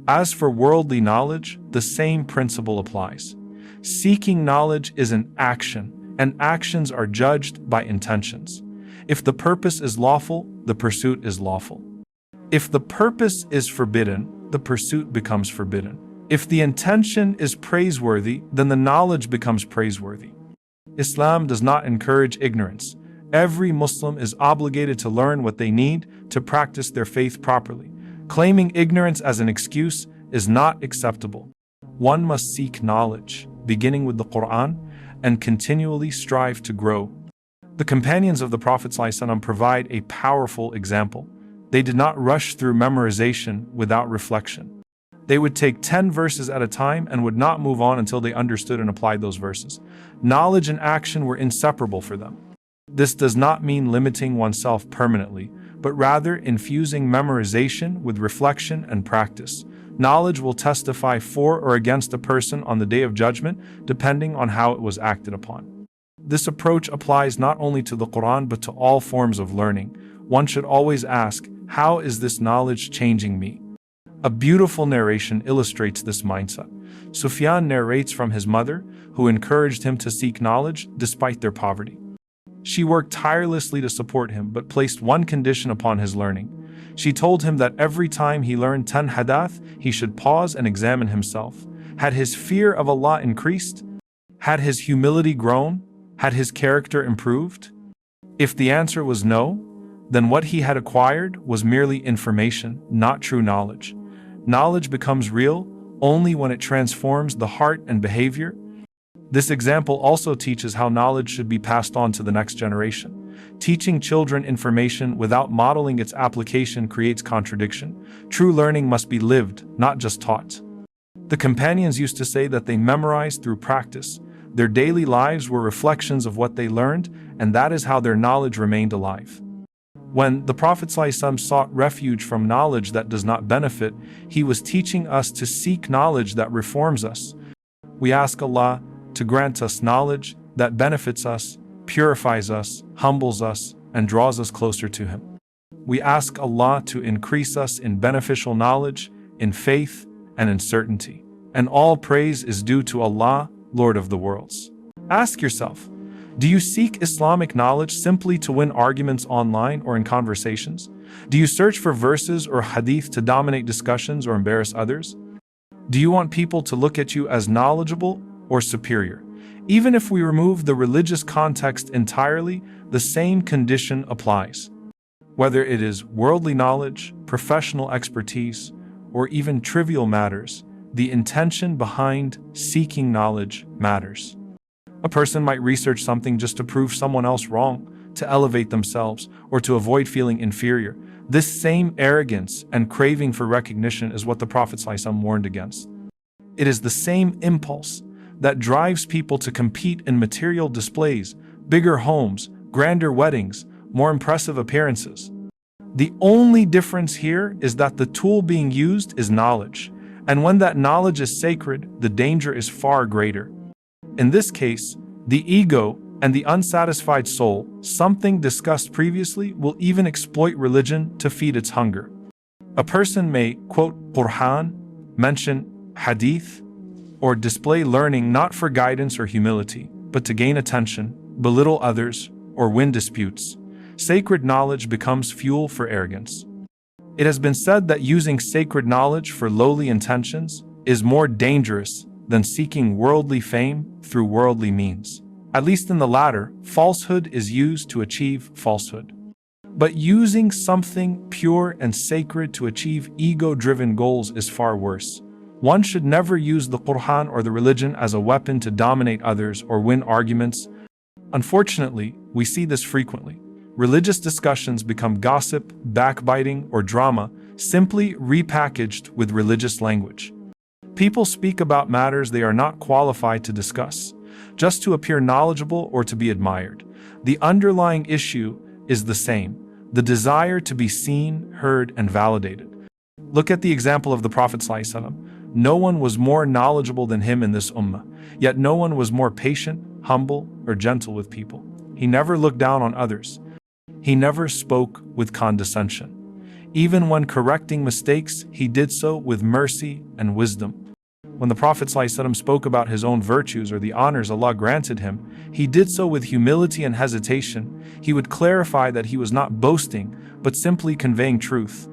As for worldly knowledge, the same principle applies. Seeking knowledge is an action, and actions are judged by intentions. If the purpose is lawful, the pursuit is lawful. If the purpose is forbidden, the pursuit becomes forbidden. If the intention is praiseworthy, then the knowledge becomes praiseworthy. Islam does not encourage ignorance. Every Muslim is obligated to learn what they need to practice their faith properly. Claiming ignorance as an excuse is not acceptable. One must seek knowledge, beginning with the Qur'an, and continually strive to grow. The companions of the Prophet ﷺ provide a powerful example. They did not rush through memorization without reflection. They would take 10 verses at a time and would not move on until they understood and applied those verses. Knowledge and action were inseparable for them. This does not mean limiting oneself permanently, but rather infusing memorization with reflection and practice. Knowledge will testify for or against a person on the Day of Judgment, depending on how it was acted upon. This approach applies not only to the Qur'an but to all forms of learning. One should always ask, how is this knowledge changing me? A beautiful narration illustrates this mindset. Sufyan narrates from his mother, who encouraged him to seek knowledge despite their poverty. She worked tirelessly to support him but placed one condition upon his learning. She told him that every time he learned 10 hadith, he should pause and examine himself. Had his fear of Allah increased? Had his humility grown? Had his character improved? If the answer was no, then what he had acquired was merely information, not true knowledge. Knowledge becomes real only when it transforms the heart and behavior. This example also teaches how knowledge should be passed on to the next generation. Teaching children information without modeling its application creates contradiction. True learning must be lived, not just taught. The companions used to say that they memorized through practice. Their daily lives were reflections of what they learned, and that is how their knowledge remained alive. When the Prophet ﷺ sought refuge from knowledge that does not benefit, he was teaching us to seek knowledge that reforms us. We ask Allah to grant us knowledge that benefits us, purifies us, humbles us, and draws us closer to Him. We ask Allah to increase us in beneficial knowledge, in faith, and in certainty. And all praise is due to Allah, Lord of the worlds. Ask yourself, do you seek Islamic knowledge simply to win arguments online or in conversations? Do you search for verses or hadith to dominate discussions or embarrass others? Do you want people to look at you as knowledgeable or superior? Even if we remove the religious context entirely, the same condition applies. Whether it is worldly knowledge, professional expertise, or even trivial matters, the intention behind seeking knowledge matters. A person might research something just to prove someone else wrong, to elevate themselves, or to avoid feeling inferior. This same arrogance and craving for recognition is what the Prophet ﷺ warned against. It is the same impulse that drives people to compete in material displays, bigger homes, grander weddings, more impressive appearances. The only difference here is that the tool being used is knowledge, and when that knowledge is sacred, the danger is far greater. In this case, the ego and the unsatisfied soul, something discussed previously, will even exploit religion to feed its hunger. A person may quote Qur'an, mention hadith, or display learning not for guidance or humility, but to gain attention, belittle others, or win disputes. Sacred knowledge becomes fuel for arrogance. It has been said that using sacred knowledge for lowly intentions is more dangerous than seeking worldly fame through worldly means. At least in the latter, falsehood is used to achieve falsehood. But using something pure and sacred to achieve ego-driven goals is far worse. One should never use the Qur'an or the religion as a weapon to dominate others or win arguments. Unfortunately, we see this frequently. Religious discussions become gossip, backbiting, or drama, simply repackaged with religious language. People speak about matters they are not qualified to discuss, just to appear knowledgeable or to be admired. The underlying issue is the same: the desire to be seen, heard, and validated. Look at the example of the Prophet ﷺ. No one was more knowledgeable than him in this ummah, yet no one was more patient, humble, or gentle with people. He never looked down on others. He never spoke with condescension. Even when correcting mistakes, he did so with mercy and wisdom. When the Prophet ﷺ spoke about his own virtues or the honors Allah granted him, he did so with humility and hesitation. He would clarify that he was not boasting, but simply conveying truth.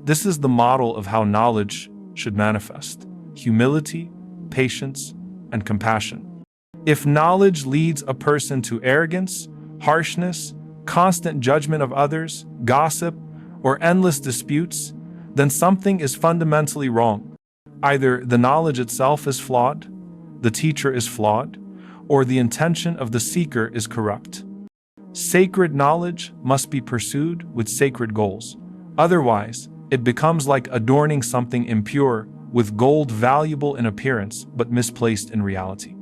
This is the model of how knowledge should manifest: humility, patience, and compassion. If knowledge leads a person to arrogance, harshness, constant judgment of others, gossip, or endless disputes, then something is fundamentally wrong. Either the knowledge itself is flawed, the teacher is flawed, or the intention of the seeker is corrupt. Sacred knowledge must be pursued with sacred goals. Otherwise, it becomes like adorning something impure with gold valuable in appearance but misplaced in reality.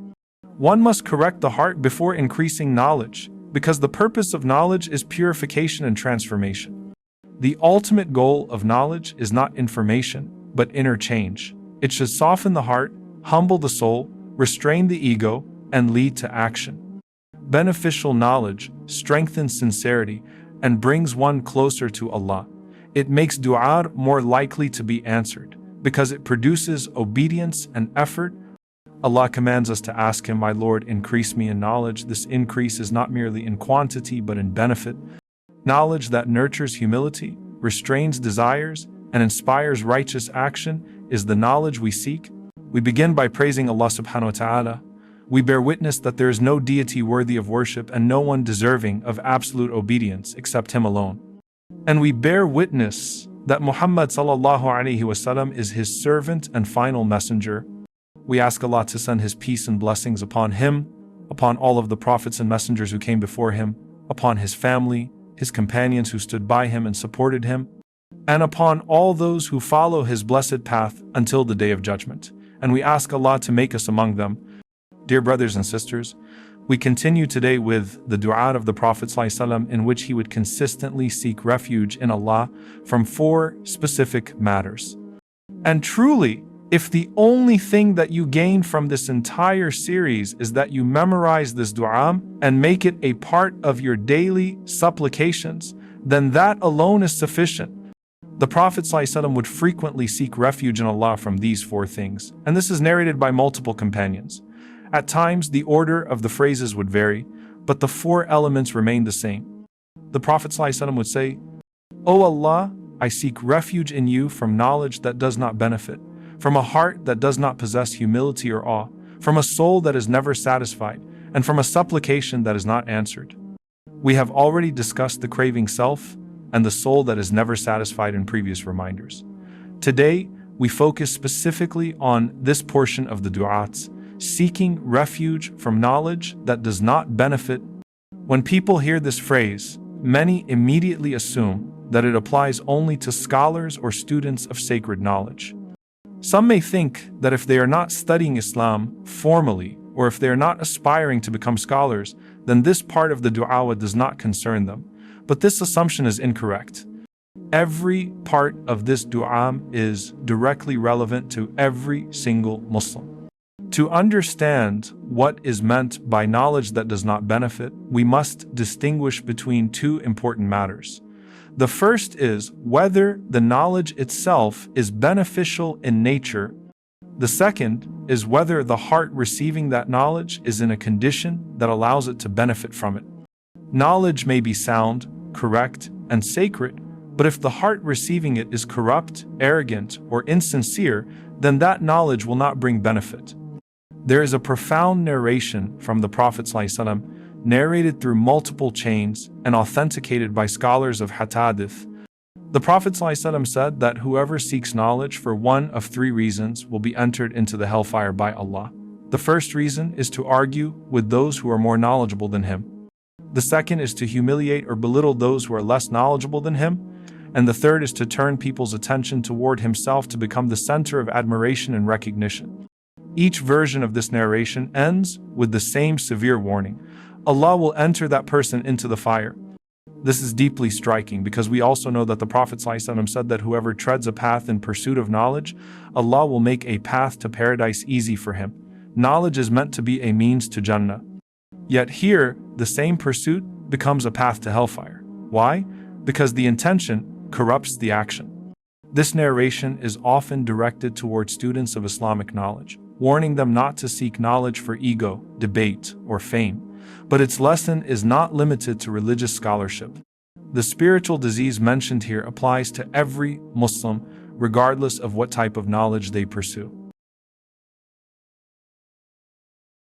One must correct the heart before increasing knowledge, because the purpose of knowledge is purification and transformation. The ultimate goal of knowledge is not information, but inner change. It should soften the heart, humble the soul, restrain the ego, and lead to action. Beneficial knowledge strengthens sincerity and brings one closer to Allah. It makes du'a more likely to be answered, because it produces obedience and effort. Allah commands us to ask Him, "My Lord, increase me in knowledge." This increase is not merely in quantity but in benefit. Knowledge that nurtures humility, restrains desires, and inspires righteous action is the knowledge we seek. We begin by praising Allah subhanahu wa ta'ala. We bear witness that there is no deity worthy of worship and no one deserving of absolute obedience except Him alone. And we bear witness that Muhammad sallallahu alaihi wasallam is His servant and final messenger. We ask Allah to send His peace and blessings upon him, upon all of the prophets and messengers who came before him, upon his family, his companions who stood by him and supported him, and upon all those who follow his blessed path until the day of judgment. And we ask Allah to make us among them. Dear brothers and sisters, we continue today with the du'a of the Prophet ﷺ, in which he would consistently seek refuge in Allah from 4 specific matters. And truly, if the only thing that you gain from this entire series is that you memorize this du'a and make it a part of your daily supplications, then that alone is sufficient. The Prophet ﷺ would frequently seek refuge in Allah from these 4 things, and this is narrated by multiple companions. At times, the order of the phrases would vary, but the 4 elements remain the same. The Prophet ﷺ would say, "O Allah, I seek refuge in you from knowledge that does not benefit, from a heart that does not possess humility or awe, from a soul that is never satisfied, and from a supplication that is not answered." We have already discussed the craving self and the soul that is never satisfied in previous reminders. Today, we focus specifically on this portion of the du'ats, seeking refuge from knowledge that does not benefit. When people hear this phrase, many immediately assume that it applies only to scholars or students of sacred knowledge. Some may think that if they are not studying Islam formally, or if they are not aspiring to become scholars, then this part of the du'a does not concern them. But this assumption is incorrect. Every part of this du'a is directly relevant to every single Muslim. To understand what is meant by knowledge that does not benefit, we must distinguish between 2 important matters. The first is whether the knowledge itself is beneficial in nature. The second is whether the heart receiving that knowledge is in a condition that allows it to benefit from it. Knowledge may be sound, correct, and sacred, but if the heart receiving it is corrupt, arrogant, or insincere, then that knowledge will not bring benefit. There is a profound narration from the Prophet ﷺ, narrated through multiple chains and authenticated by scholars of hadith. The Prophet ﷺ said that whoever seeks knowledge for one of 3 reasons will be entered into the hellfire by Allah. The first reason is to argue with those who are more knowledgeable than him. The second is to humiliate or belittle those who are less knowledgeable than him. And the third is to turn people's attention toward himself to become the center of admiration and recognition. Each version of this narration ends with the same severe warning: Allah will enter that person into the fire. This is deeply striking because we also know that the Prophet ﷺ said that whoever treads a path in pursuit of knowledge, Allah will make a path to paradise easy for him. Knowledge is meant to be a means to Jannah. Yet here, the same pursuit becomes a path to hellfire. Why? Because the intention corrupts the action. This narration is often directed toward students of Islamic knowledge, warning them not to seek knowledge for ego, debate, or fame. But its lesson is not limited to religious scholarship. The spiritual disease mentioned here applies to every Muslim, regardless of what type of knowledge they pursue.